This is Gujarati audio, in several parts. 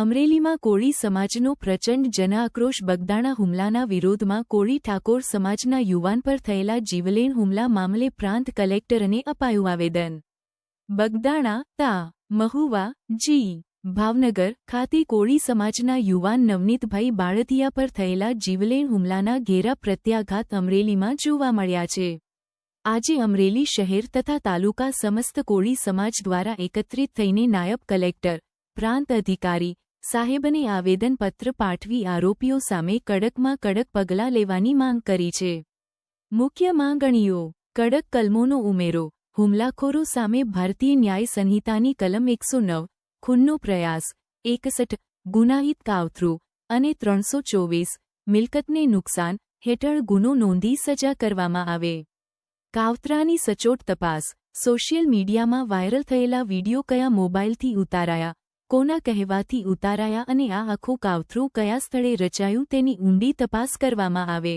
અમરેલીમાં કોળી સમાજનો પ્રચંડ જનઆક્રોશ બગદાણા હુમલાના વિરોધમાં કોળી ઠાકોર સમાજના યુવાન પર થયેલા જીવલેણ હુમલા મામલે પ્રાંત કલેક્ટરને અપાયું આવેદન। બગદાણા, તા, મહુવા, જી, ભાવનગર ખાતે કોળી સમાજના યુવાન નવનીતભાઈ બાળતિયા પર થયેલા જીવલેણ હુમલાના ઘેરા પ્રત્યાઘાત અમરેલીમાં જોવા મળ્યા છે। આજે અમરેલી શહેર તથા તાલુકા સમસ્ત કોળી સમાજ દ્વારા એકત્રિત થઈને નાયબ કલેક્ટર, પ્રાંત અધિકારી સાહેબને આવેદનપત્ર પાઠવી આરોપીઓ સામે કડકમાં કડક પગલાં લેવાની માંગ કરી છે। મુખ્ય માંગણીઓ: કડક કલમોનો ઉમેરો, હુમલાખોરો સામે ભારતીય ન્યાય સંહિતાની કલમ 109, ખૂનનો પ્રયાસ, 61, ગુનાહિત કાવતરું અને 324, મિલકતને નુકસાન હેઠળ ગુનો નોંધી સજા કરવામાં આવે। કાવતરાની સચોટ તપાસ, સોશિયલ મીડિયામાં વાયરલ થયેલા વીડિયો કયા મોબાઈલથી ઉતારાયા, કોના કહેવાથી ઉતારાયા અને આ આખું કાવતરું કયા સ્થળે રચાયું તેની ઊંડી તપાસ કરવામાં આવે।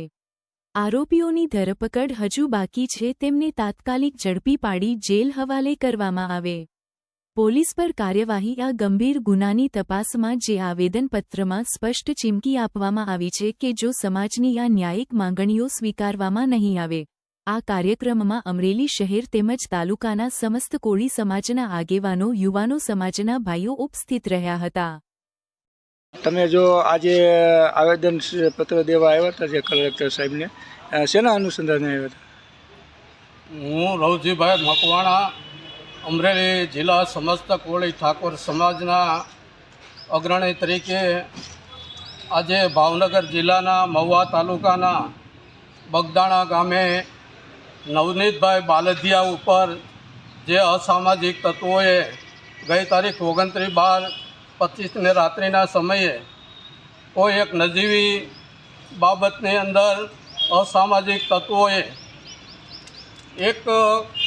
આરોપીઓની ધરપકડ હજુ બાકી છે, તેમને તાત્કાલિક ઝડપી પાડી જેલ હવાલે કરવામાં આવે। પોલીસ પર કાર્યવાહી: આ ગંભીર ગુનાની તપાસમાં જે આવેદનપત્રમાં સ્પષ્ટ ચીમકી આપવામાં આવી છે કે જો સમાજની આ ન્યાયિક માંગણીઓ સ્વીકારવામાં નહીં આવે, આ કાર્યક્રમમાં અમરેલી શહેર તેમજ તાલુકાના સમસ્ત કોળી સમાજના આગેવાનો, યુવાનો સમાજના ભાઈઓ ઉપસ્થિત રહ્યા હતા। તમે જો આજે આવેદન પત્ર દેવા આવ્યા હતા જે કલેક્ટર સાહેબને, શેના અનુસંધાને આવ્યા હતા? હું રવજીભાઈ મકવાણા, અમરેલી જિલ્લા સમસ્ત કોળી ઠાકોર સમાજના અગ્રણી તરીકે આજે ભાવનગર જિલ્લાના મહુવા તાલુકાના બગદાણા ગામે નવનીતભાઈ બાલધિયા ઉપર જે અસામાજિક તત્વોએ ગઈ તારીખ 29/12/25ને રાત્રિના સમયે કોઈ એક નજીવી બાબતની અંદર અસામાજિક તત્વોએ એક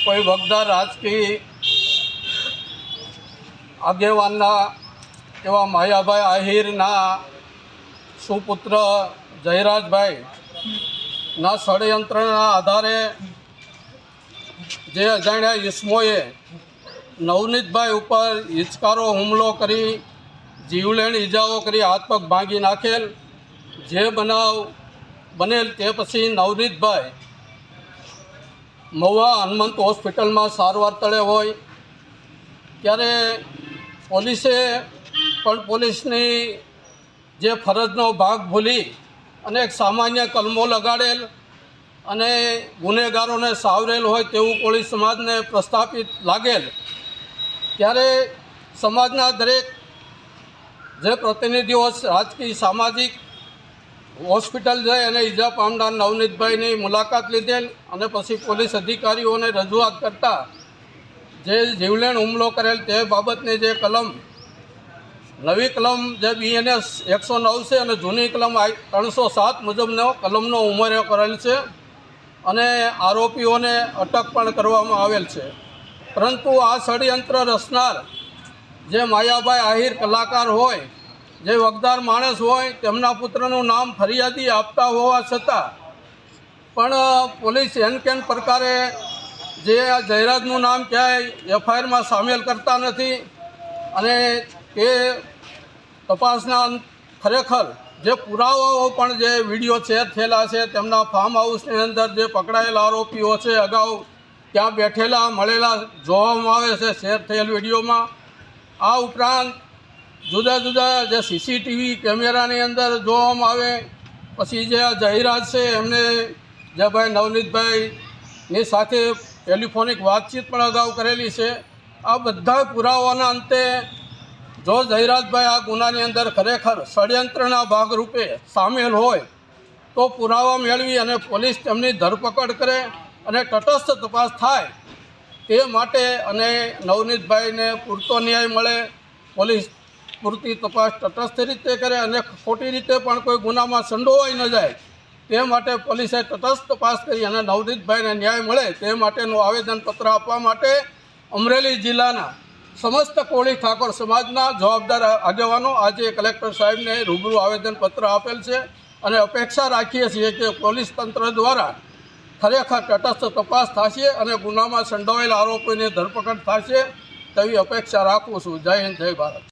કોઈ વગદાર રાજકીય આગેવાનના એવા માયાભાઈ આહિરના સુપુત્ર જયરાજભાઈ ના ષડયંત્રના આધારે જે અજાણ્યા ઇસમોએ નવનીતભાઈ ઉપર હિચકારો હુમલો કરી જીવલેણ ઈજાઓ કરી હાથ પગ ભાંગી નાખેલ। જે બનાવ બનેલ તે પછી નવનીતભાઈ મહુવા હનુમંત હોસ્પિટલમાં સારવાર તળે હોય ત્યારે પોલીસે પણ પોલીસની જે ફરજનો ભાગ ભૂલી અને એક સામાન્ય કલમો લગાડેલ અને ગુનેગારોને સાવરેલ હોય તેવું કોળી સમાજને પ્રસ્થાપિત લાગેલ। ત્યારે સમાજના દરેક જે પ્રતિનિધિઓ રાજકીય સામાજિક હોસ્પિટલ જઈ અને ઈજા પામનાર નવનીતભાઈની મુલાકાત લીધેલ અને પછી પોલીસ અધિકારીઓને રજૂઆત કરતા જે જીવલેણ હુમલો કરેલ તે બાબતની જે કલમ, નવી કલમ જે BNS 109 છે અને જૂની કલમ 307 મુજબનો કલમનો ઉમેરો કરેલ છે અને આરોપીઓને અટક પણ કરવામાં આવેલ છે। પરંતુ આ ષડયંત્ર રચનાર જે માયાભાઈ આહિર કલાકાર હોય, જે વગદાર માણસ હોય, તેમના પુત્રનું નામ ફરિયાદી આપતા હોવા છતાં પણ પોલીસ એનકેન પ્રકારે જે આ જયરાજનું નામ ક્યાંય FIRમાં સામેલ કરતા નથી અને તે તપાસના ખરેખર જે પુરાવાઓ પણ જે વિડીયો શેર થયેલા છે તેમના ફાર્મ હાઉસની અંદર જે પકડાયેલા આરોપીઓ છે અગાઉ ત્યાં બેઠેલા મળેલા જોવામાં આવે છે શેર થયેલ વિડીયોમાં। આ ઉપરાંત જુદા જુદા જે CCTV કેમેરાની અંદર જોવામાં આવે, પછી જે જયરાજ છે એમને જે ભાઈ નવનીતભાઈની સાથે ટેલિફોનિક વાતચીત પણ અગાઉ કરેલી છે। આ બધા પુરાવાના અંતે જો જયરાજભાઈ આ ગુનાની અંદર ખરેખર ષડયંત્રના ભાગરૂપે સામેલ હોય તો પુરાવા મેળવી અને પોલીસ તેમની ધરપકડ કરે અને તટસ્થ તપાસ થાય તે માટે અને નવનીતભાઈને પૂરતો ન્યાય મળે, પોલીસ પૂરતી તપાસ તટસ્થ રીતે કરે અને ખોટી રીતે પણ કોઈ ગુનામાં સંડોવાઈ ન જાય તે માટે પોલીસે તટસ્થ તપાસ કરી અને નવનીતભાઈને ન્યાય મળે તે માટેનું આવેદનપત્ર આપવા માટે અમરેલી જિલ્લાના સમસ્ત કોળી ઠાકોર સમાજના જવાબદાર આગેવાનો આજે કલેક્ટર સાહેબને રૂબરૂ આવેદનપત્ર આપેલ છે અને અપેક્ષા રાખીએ છીએ કે પોલીસ તંત્ર દ્વારા ખરેખર તટસ્થ તપાસ થશે અને ગુનામાં સંડોવાયેલા આરોપીની ધરપકડ થશે તેવી અપેક્ષા રાખું છું। જય હિન્દ, જય ભારત।